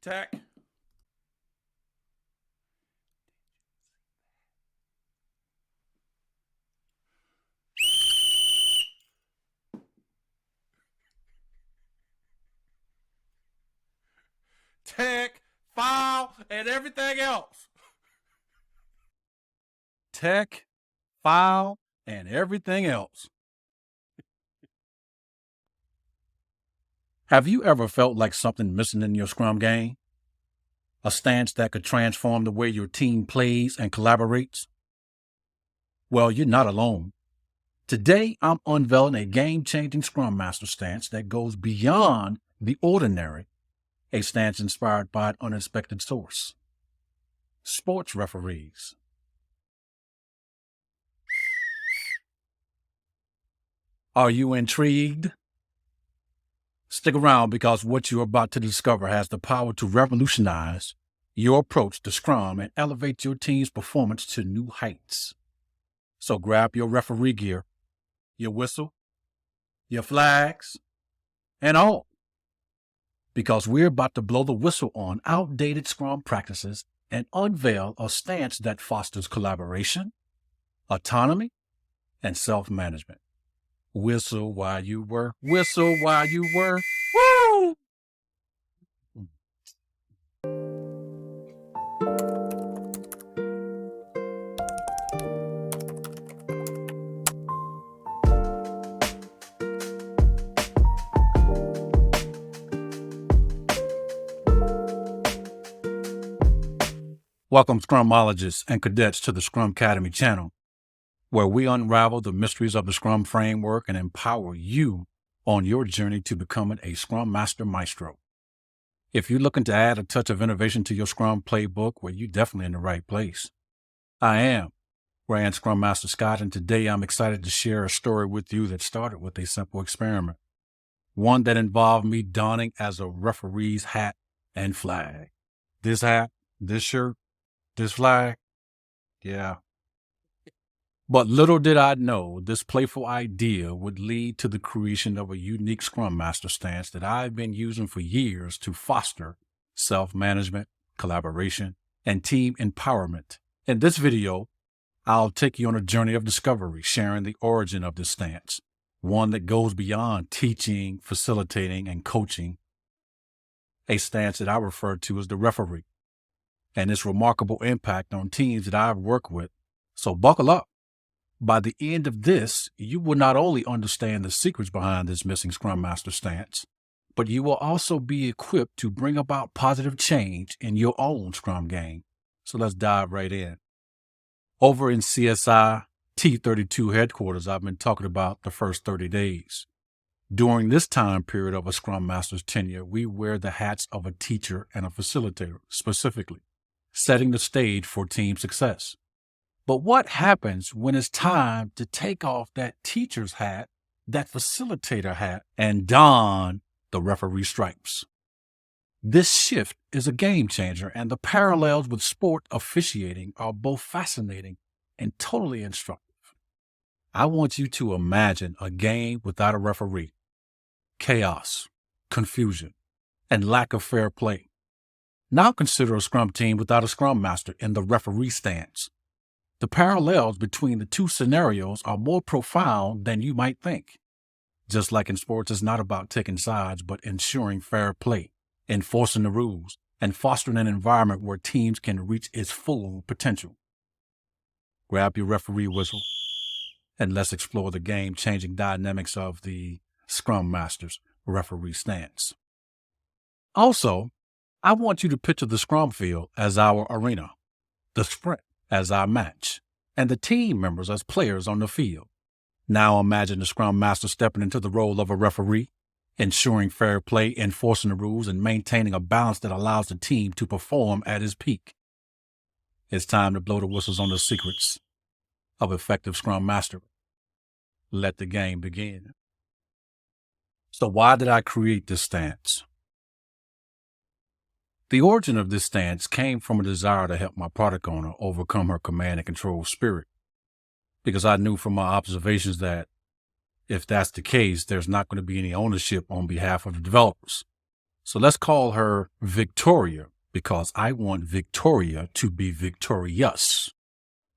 Tech. Tech, file, and everything else. Tech, file, and everything else. Have you ever felt like something missing in your Scrum game? A stance that could transform the way your team plays and collaborates? Well, you're not alone. Today, I'm unveiling a game-changing Scrum Master stance that goes beyond the ordinary, a stance inspired by an unexpected source. Sports referees. Are you intrigued? Stick around because what you're about to discover has the power to revolutionize your approach to Scrum and elevate your team's performance to new heights. So grab your referee gear, your whistle, your flags, and all. Because we're about to blow the whistle on outdated Scrum practices and unveil a stance that fosters collaboration, autonomy, and self-management. Whistle while you were. Whistle while you were. Woo! Welcome, Scrumologists and cadets, to the Scrumcademy channel, where we unravel the mysteries of the Scrum framework and empower you on your journey to becoming a Scrum Master Maestro. If you're looking to add a touch of innovation to your Scrum playbook, well, you're definitely in the right place. I am Grand Scrum Master Scott, and today I'm excited to share a story with you that started with a simple experiment, one that involved me donning as a referee's hat and flag. This hat, this shirt, this flag, yeah. But little did I know this playful idea would lead to the creation of a unique Scrum Master stance that I've been using for years to foster self-management, collaboration, and team empowerment. In this video, I'll take you on a journey of discovery, sharing the origin of this stance, one that goes beyond teaching, facilitating, and coaching, a stance that I refer to as the referee, and its remarkable impact on teams that I've worked with. So buckle up. By the end of this, you will not only understand the secrets behind this missing Scrum Master stance, but you will also be equipped to bring about positive change in your own Scrum game. So let's dive right in. Over in CSI T32 headquarters, I've been talking about the first 30 days. During this time period of a Scrum Master's tenure, we wear the hats of a teacher and a facilitator, specifically, setting the stage for team success. But what happens when it's time to take off that teacher's hat, that facilitator hat, and don the referee stripes? This shift is a game changer, and the parallels with sport officiating are both fascinating and totally instructive. I want you to imagine a game without a referee. Chaos, confusion, and lack of fair play. Now consider a Scrum team without a Scrum Master in the referee stance. The parallels between the two scenarios are more profound than you might think. Just like in sports, it's not about taking sides, but ensuring fair play, enforcing the rules, and fostering an environment where teams can reach its full potential. Grab your referee whistle, and let's explore the game-changing dynamics of the Scrum Master's referee stance. Also, I want you to picture the Scrum field as our arena, the sprint as our match, and the team members as players on the field. Now imagine the Scrum Master stepping into the role of a referee, ensuring fair play, enforcing the rules, and maintaining a balance that allows the team to perform at its peak. It's time to blow the whistles on the secrets of effective Scrum Mastery. Let the game begin. So why did I create this stance? The origin of this stance came from a desire to help my product owner overcome her command and control spirit, because I knew from my observations that if that's the case, there's not going to be any ownership on behalf of the developers. So let's call her Victoria because I want Victoria to be victorious.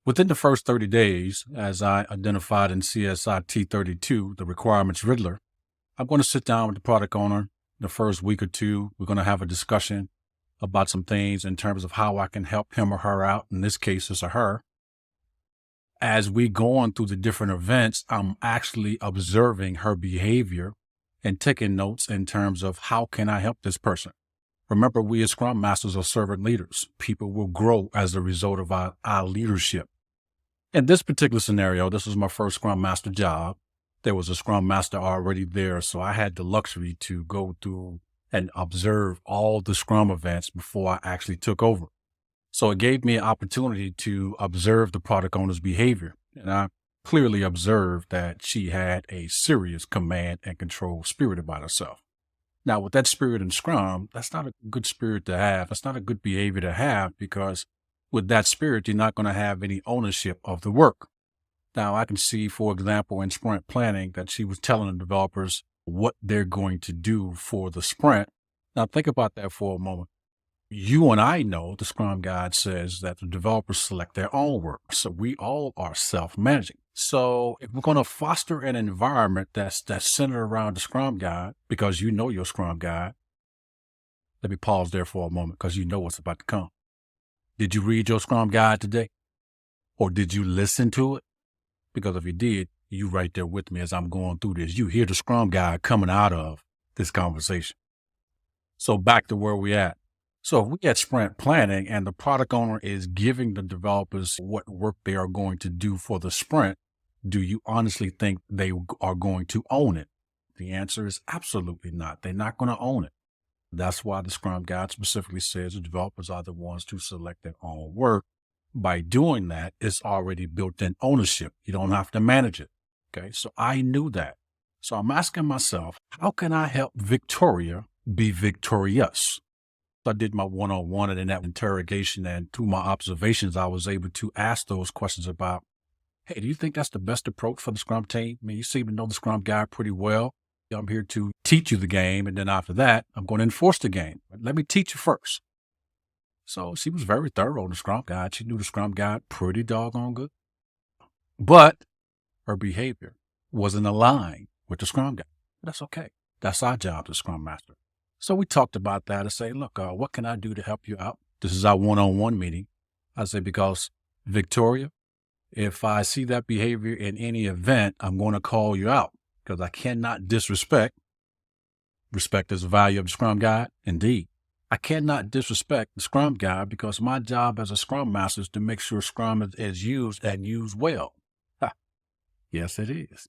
Within the first 30 days, as I identified in CSIT 32, the requirements Riddler, I'm going to sit down with the product owner the first week or two. We're going to have a discussion about some things in terms of how I can help him or her out. In this case, it's a her. As we go on through the different events, I'm actually observing her behavior and taking notes in terms of how can I help this person. Remember, we as Scrum Masters are servant leaders. People will grow as a result of our leadership. In this particular scenario, this was my first Scrum Master job. There was a Scrum Master already there, so I had the luxury to go through and observe all the Scrum events before I actually took over. So it gave me an opportunity to observe the product owner's behavior. And I clearly observed that she had a serious command and control spirit about herself. Now, with that spirit in Scrum, that's not a good spirit to have. That's not a good behavior to have because with that spirit, you're not going to have any ownership of the work. Now, I can see, for example, in sprint planning that she was telling the developers what they're going to do for the sprint. Now, think about that for a moment. You and I know the Scrum Guide says that the developers select their own work. So we all are self-managing. So if we're going to foster an environment that's centered around the Scrum Guide, because you know your Scrum Guide, let me pause there for a moment because you know what's about to come. Did you read your Scrum Guide today? Or did you listen to it? Because if you did, you right there with me as I'm going through this. You hear the Scrum Guide coming out of this conversation. So back to where we at. So if we get sprint planning and the product owner is giving the developers what work they are going to do for the sprint, do you honestly think they are going to own it? The answer is absolutely not. They're not going to own it. That's why the Scrum Guide specifically says the developers are the ones to select their own work. By doing that, it's already built in ownership. You don't have to manage it. Okay. So I knew that. So I'm asking myself, how can I help Victoria be victorious? I did my one-on-one and in that interrogation and through my observations, I was able to ask those questions about, hey, do you think that's the best approach for the Scrum team? I mean, you seem to know the Scrum Guide pretty well. I'm here to teach you the game. And then after that, I'm going to enforce the game. But let me teach you first. So she was very thorough on the Scrum Guide. She knew the Scrum Guide pretty doggone good. But her behavior wasn't aligned with the Scrum Guide. That's okay. That's our job as Scrum Master. So we talked about that and say, look, what can I do to help you out? This is our one-on-one meeting. I say, because Victoria, if I see that behavior in any event, I'm going to call you out because I cannot disrespect. Respect is the value of the Scrum Guide. Indeed. I cannot disrespect the Scrum Guide because my job as a Scrum Master is to make sure Scrum is used and used well. Ha. Yes, it is.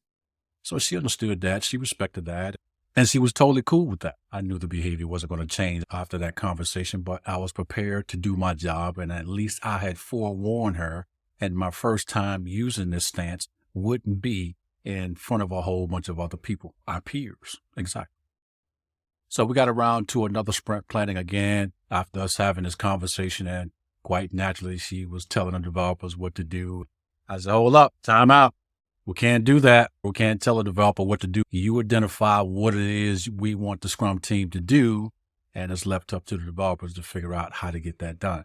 So she understood that. She respected that. And she was totally cool with that. I knew the behavior wasn't going to change after that conversation, but I was prepared to do my job. And at least I had forewarned her. And my first time using this stance wouldn't be in front of a whole bunch of other people, our peers. Exactly. So we got around to another sprint planning again after us having this conversation. And quite naturally, she was telling the developers what to do. I said, hold up, time out. We can't do that. We can't tell a developer what to do. You identify what it is we want the Scrum team to do, and it's left up to the developers to figure out how to get that done.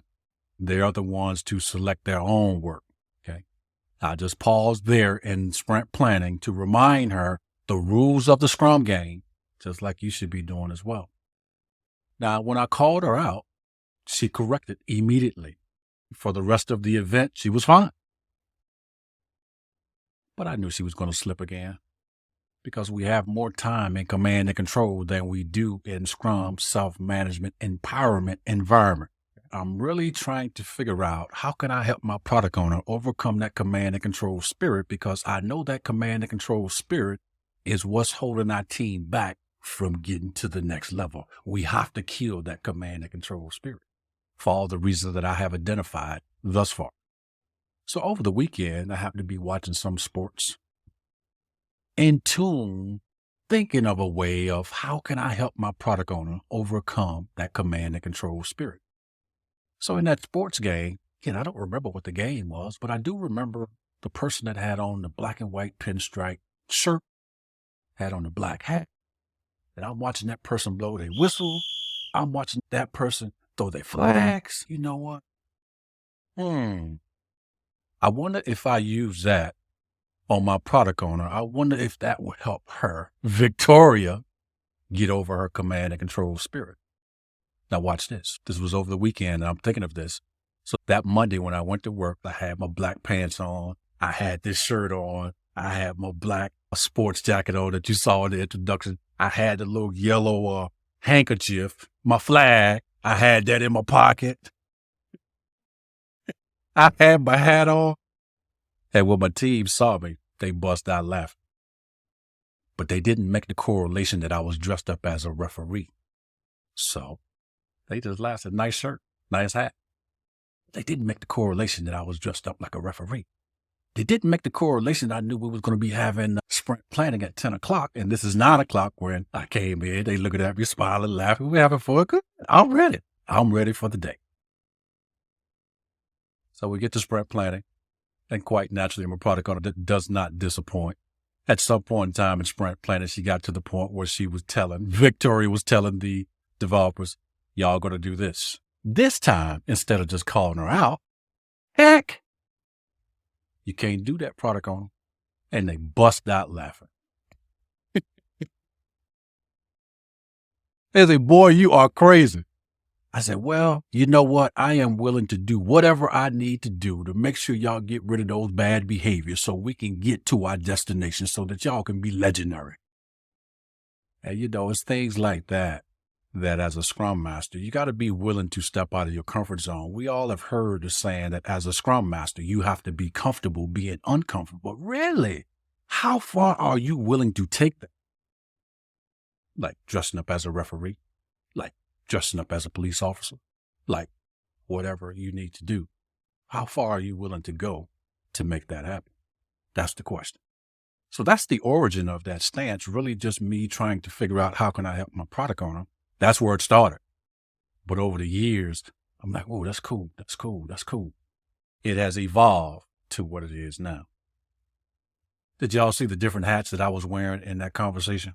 They are the ones to select their own work. Okay. I just paused there in sprint planning to remind her the rules of the Scrum game, just like you should be doing as well. Now, when I called her out, she corrected immediately. For the rest of the event, she was fine. But I knew she was going to slip again because we have more time in command and control than we do in Scrum self-management empowerment environment. I'm really trying to figure out how can I help my product owner overcome that command and control spirit because I know that command and control spirit is what's holding our team back from getting to the next level. We have to kill that command and control spirit for all the reasons that I have identified thus far. So over the weekend, I happened to be watching some sports, in tune, thinking of a way of how can I help my product owner overcome that command and control spirit. So in that sports game, I don't remember what the game was, but I do remember the person that had on the black and white pinstripe shirt, had on the black hat, and I'm watching that person blow their whistle, I'm watching that person throw their flags. You know what? I wonder if I use that on my product owner. I wonder if that would help her, Victoria, get over her command and control spirit. Now watch this. This was over the weekend, and I'm thinking of this. So that Monday when I went to work, I had my black pants on. I had this shirt on. I had my black sports jacket on that you saw in the introduction. I had the little yellow handkerchief, my flag. I had that in my pocket. I had my hat on. And when my team saw me, they bust out laughing. But they didn't make the correlation that I was dressed up as a referee. So they just laughed at nice shirt, nice hat. They didn't make the correlation that I was dressed up like a referee. They didn't make the correlation I knew we was going to be having sprint planning at 10 o'clock, and this is 9 o'clock when I came in. They looking at me, smiling, laughing. We're having fun. Good. I'm ready. I'm ready for the day. So we get to sprint planning, and quite naturally, my product owner does not disappoint. At some point in time in sprint planning, she got to the point where Victoria was telling the developers, y'all going to do this. This time, instead of just calling her out, heck, you can't do that, product owner. And they bust out laughing. They say, boy, you are crazy. I said, well, you know what? I am willing to do whatever I need to do to make sure y'all get rid of those bad behaviors so we can get to our destination so that y'all can be legendary. And it's things like that as a Scrum Master, you got to be willing to step out of your comfort zone. We all have heard the saying that as a Scrum Master, you have to be comfortable being uncomfortable. But really, how far are you willing to take that? Like dressing up as a referee, like dressing up as a police officer, like whatever you need to do. How far are you willing to go to make that happen? That's the question. So that's the origin of that stance, really just me trying to figure out how can I help my product owner. That's where it started. But over the years, I'm like, oh, that's cool. That's cool. That's cool. It has evolved to what it is now. Did y'all see the different hats that I was wearing in that conversation?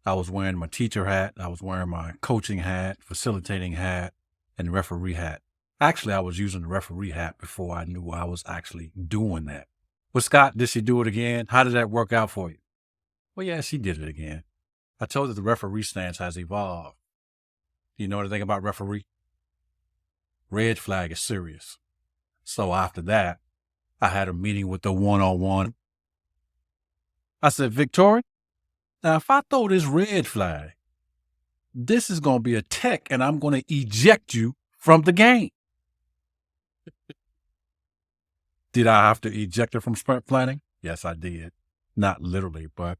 I was wearing my teacher hat. I was wearing my coaching hat, facilitating hat, and referee hat. Actually, I was using the referee hat before I knew I was actually doing that. Well, Scott, did she do it again? How did that work out for you? Well, yeah, she did it again. I told her the referee stance has evolved. Do you know anything about referee? Red flag is serious. So after that, I had a meeting with the one-on-one. I said, Victoria, now if I throw this red flag, this is going to be a tech and I'm going to eject you from the game. Did I have to eject her from sprint planning? Yes, I did. Not literally, but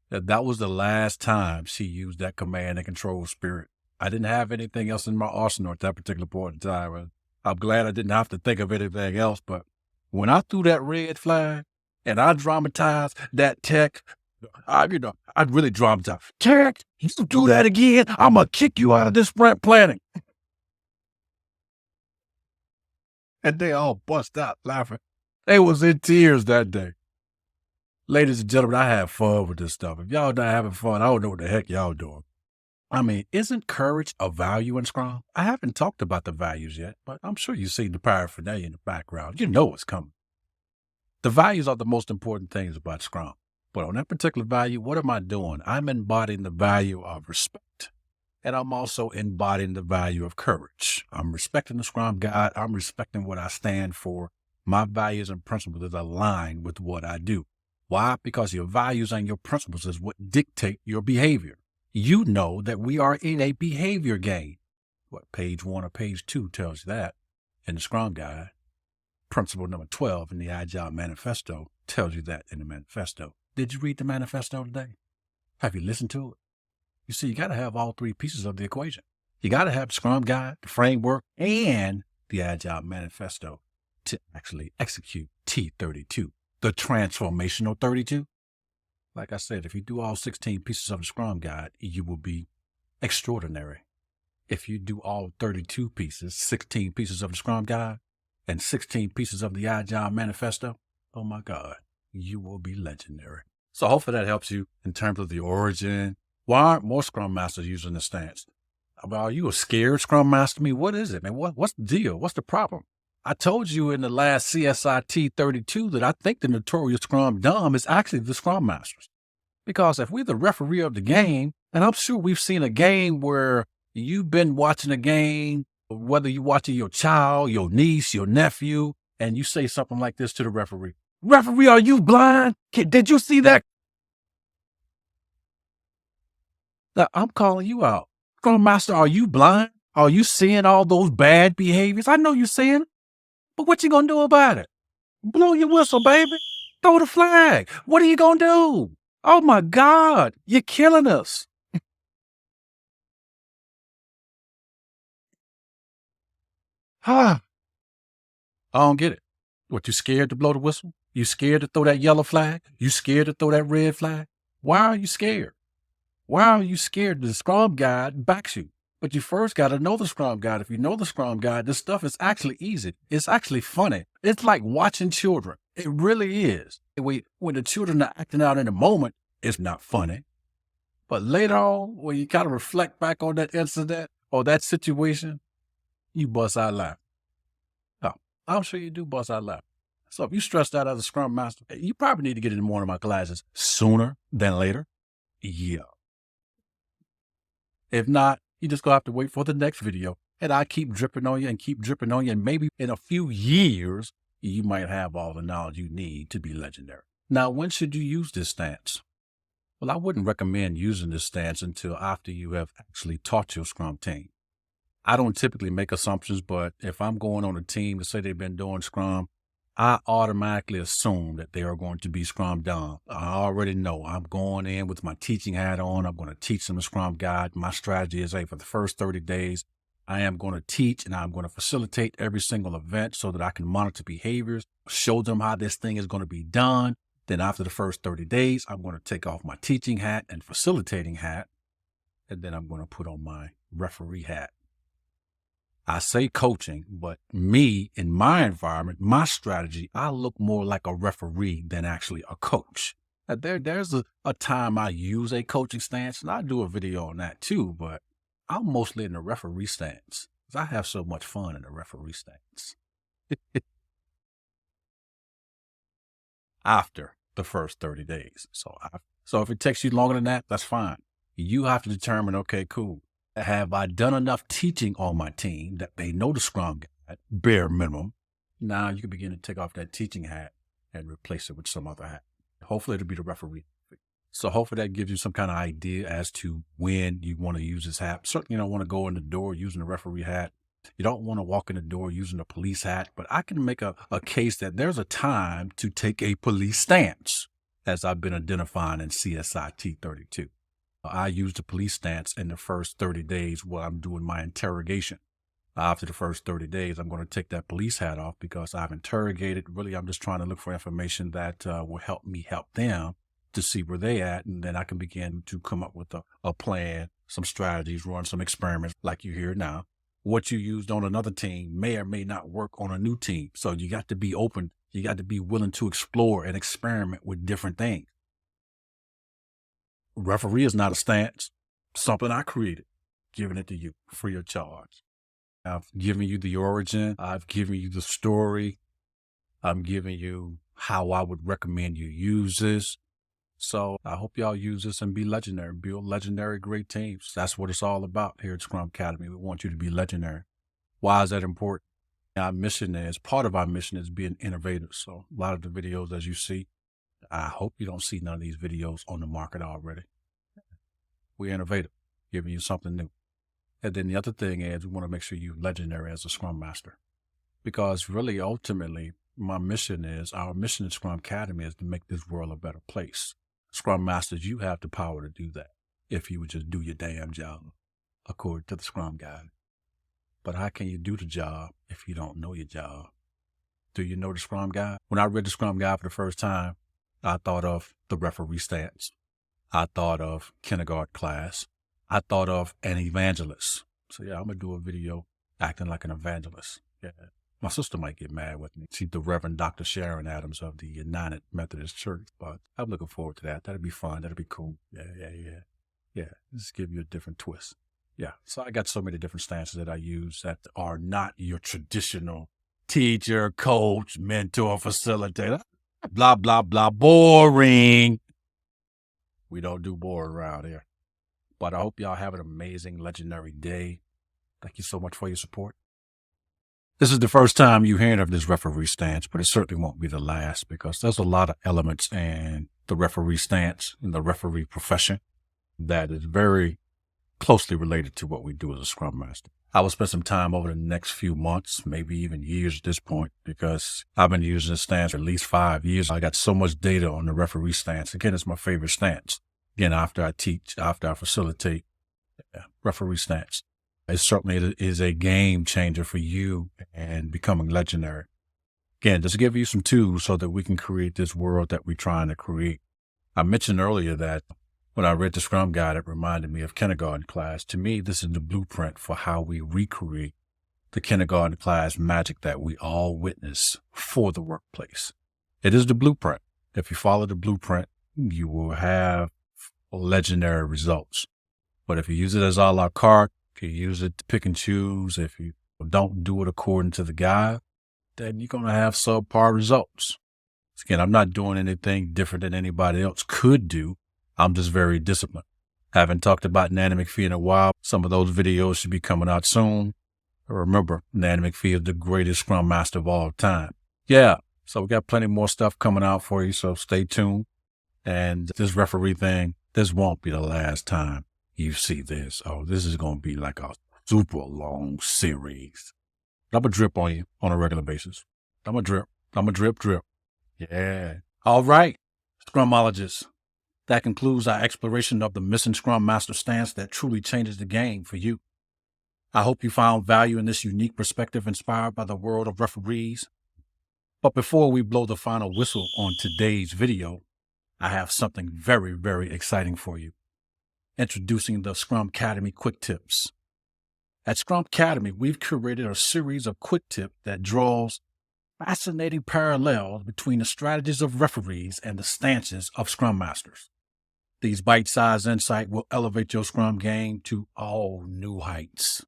that was the last time she used that command and control spirit. I didn't have anything else in my arsenal at that particular point in time. I'm glad I didn't have to think of anything else, but when I threw that red flag and I dramatized that tech, I'd really dramatize. Tech, you do that again, I'm going to kick you out of this sprint planning. And they all bust out laughing. They was in tears that day. Ladies and gentlemen, I have fun with this stuff. If y'all not having fun, I don't know what the heck y'all doing. I mean, isn't courage a value in Scrum? I haven't talked about the values yet, but I'm sure you see the paraphernalia in the background. You know it's coming. The values are the most important things about Scrum. But on that particular value, what am I doing? I'm embodying the value of respect. And I'm also embodying the value of courage. I'm respecting the Scrum Guide. I'm respecting what I stand for. My values and principles is aligned with what I do. Why? Because your values and your principles is what dictate your behavior. You know that we are in a behavior game. What, page 1 or page 2 tells you that in the Scrum Guide. Principle number 12 in the Agile Manifesto tells you that in the manifesto. Did you read the manifesto today? Have you listened to it? You see, you got to have all three pieces of the equation. You got to have the Scrum Guide, the framework, and the Agile Manifesto to actually execute T32, the transformational 32. Like I said, if you do all 16 pieces of the Scrum Guide, you will be extraordinary. If you do all 32 pieces, 16 pieces of the Scrum Guide, and 16 pieces of the Agile Manifesto, oh my God, you will be legendary. So hopefully that helps you in terms of the origin. Why aren't more Scrum Masters using this stance? Well, are you a scared Scrum Master? Me? What is it, man? What's the deal? What's the problem? I told you in the last CSIT 32 that I think the notorious Scrum Dom is actually the Scrum Masters. Because if we're the referee of the game, and I'm sure we've seen a game where you've been watching a game, whether you're watching your child, your niece, your nephew, and you say something like this to the referee. Referee, are you blind? Did you see that? Now, I'm calling you out. Scrum Master, are you blind? Are you seeing all those bad behaviors? I know you're seeing it, but what you gonna do about it? Blow your whistle, baby. Throw the flag. What are you gonna do? Oh my God, you're killing us. I don't get it. What, you scared to blow the whistle? You scared to throw that yellow flag? You scared to throw that red flag? Why are you scared? Why are you scared? The Scrum Guide backs you. But you first got to know the Scrum Guide. If you know the Scrum Guide, this stuff is actually easy. It's actually funny. It's like watching children. It really is. When the children are acting out in the moment, it's not funny. But later on, when you kind of reflect back on that incident or that situation, you bust out laughing. Oh, I'm sure you do bust out laughing. So if you stressed out as a Scrum Master, you probably need to get into one of my classes sooner than later. Yeah. If not, you just gonna have to wait for the next video. And I keep dripping on you and keep dripping on you. And maybe in a few years, you might have all the knowledge you need to be legendary. Now, when should you use this stance? Well, I wouldn't recommend using this stance until after you have actually taught your Scrum team. I don't typically make assumptions, but if I'm going on a team to say they've been doing Scrum, I automatically assume that they are going to be Scrum Dom. I already know I'm going in with my teaching hat on. I'm going to teach them the Scrum Guide. My strategy is, hey, for the first 30 days, I am going to teach and I'm going to facilitate every single event so that I can monitor behaviors, show them how this thing is going to be done. Then after the first 30 days, I'm going to take off my teaching hat and facilitating hat, and then I'm going to put on my referee hat. I say coaching, but me, in my environment, my strategy, I look more like a referee than actually a coach. Now, there's a time I use a coaching stance, and I do a video on that too, but I'm mostly in the referee stance because I have so much fun in the referee stance. After the first 30 days. So if it takes you longer than that, that's fine. You have to determine, okay, cool. Have I done enough teaching on my team that they know the Scrum Guide, bare minimum? Now you can begin to take off that teaching hat and replace it with some other hat. Hopefully it'll be the referee. So hopefully that gives you some kind of idea as to when you want to use this hat. Certainly you don't want to go in the door using the referee hat. You don't want to walk in the door using a police hat, but I can make a case that there's a time to take a police stance, as I've been identifying in CSIT 32. I use the police stance in the first 30 days while I'm doing my interrogation. After the first 30 days, I'm going to take that police hat off because I've interrogated. Really, I'm just trying to look for information that will help me help them to see where they at. And then I can begin to come up with a plan, some strategies, run some experiments like you hear now. What you used on another team may or may not work on a new team. So you got to be open. You got to be willing to explore and experiment with different things. Referee is not a stance, something I created, giving it to you free of charge. I've given you the origin. I've given you the story. I'm giving you how I would recommend you use this. So I hope y'all use this and be legendary, build legendary great teams. That's what it's all about here at Scrumcademy. We want you to be legendary. Why is that important? Part of our mission is being innovative. So a lot of the videos, as you see, I hope you don't see none of these videos on the market already. We're innovative, giving you something new. And then the other thing is we want to make sure you're legendary as a Scrum Master. Because really, ultimately, our mission at Scrumcademy is to make this world a better place. Scrum Masters, you have the power to do that if you would just do your damn job according to the Scrum Guide. But how can you do the job if you don't know your job? Do you know the Scrum Guide? When I read the Scrum Guide for the first time, I thought of the referee stance. I thought of kindergarten class. I thought of an evangelist. So yeah, I'm going to do a video acting like an evangelist. Yeah. My sister might get mad with me. She's the Reverend Dr. Sharon Adams of the United Methodist Church, but I'm looking forward to that. That'd be fun. That'd be cool. Yeah. Just give you a different twist. Yeah. So I got so many different stances that I use that are not your traditional teacher, coach, mentor, facilitator, blah, blah, blah, boring. We don't do boring around here. But I hope y'all have an amazing, legendary day. Thank you so much for your support. This is the first time you hearing of this referee stance, but it certainly won't be the last because there's a lot of elements in the referee stance, in the referee profession, that is very closely related to what we do as a Scrum Master. I will spend some time over the next few months, maybe even years at this point, because I've been using this stance for at least 5 years. I got so much data on the referee stance. Again, it's my favorite stance. Again, after I teach, after I facilitate, referee stance. It certainly is a game changer for you and becoming legendary. Again, just to give you some tools so that we can create this world that we're trying to create. I mentioned earlier that when I read the Scrum Guide, it reminded me of kindergarten class. To me, this is the blueprint for how we recreate the kindergarten class magic that we all witness for the workplace. It is the blueprint. If you follow the blueprint, you will have legendary results. But if you use it as a la carte, if you use it to pick and choose, if you don't do it according to the guide, then you're going to have subpar results. Again, I'm not doing anything different than anybody else could do. I'm just very disciplined. Haven't talked about Nanny McPhee in a while. Some of those videos should be coming out soon. Remember, Nanny McPhee is the greatest Scrum Master of all time. Yeah, so we got plenty more stuff coming out for you, so stay tuned. And this referee thing, this won't be the last time you see this. Oh, this is going to be like a super long series. I'm going to drip on you on a regular basis. I'm going to drip. Yeah. All right, Scrumologists. That concludes our exploration of the missing Scrum Master stance that truly changes the game for you. I hope you found value in this unique perspective inspired by the world of referees. But before we blow the final whistle on today's video, I have something very, very exciting for you. Introducing the Scrumcademy Quick Tips. At Scrumcademy, we've curated a series of quick tips that draws fascinating parallels between the strategies of referees and the stances of Scrum Masters. These bite-sized insights will elevate your Scrum game to all new heights.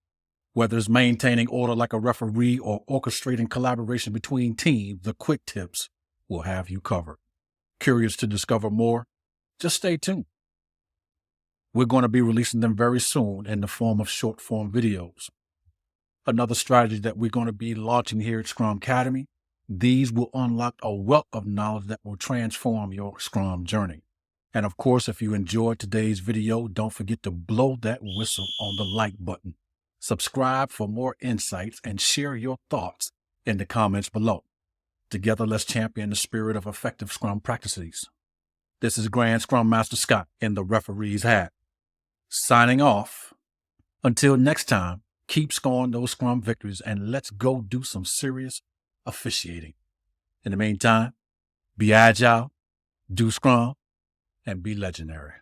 Whether it's maintaining order like a referee or orchestrating collaboration between teams, the quick tips will have you covered. Curious to discover more? Just stay tuned. We're going to be releasing them very soon in the form of short-form videos. Another strategy that we're going to be launching here at Scrumcademy, these will unlock a wealth of knowledge that will transform your Scrum journey. And of course, if you enjoyed today's video, don't forget to blow that whistle on the like button. Subscribe for more insights and share your thoughts in the comments below. Together, let's champion the spirit of effective Scrum practices. This is Grand Scrum Master Scott in the referee's hat. Signing off. Until next time, keep scoring those Scrum victories and let's go do some serious officiating. In the meantime, be agile, do Scrum, and be legendary.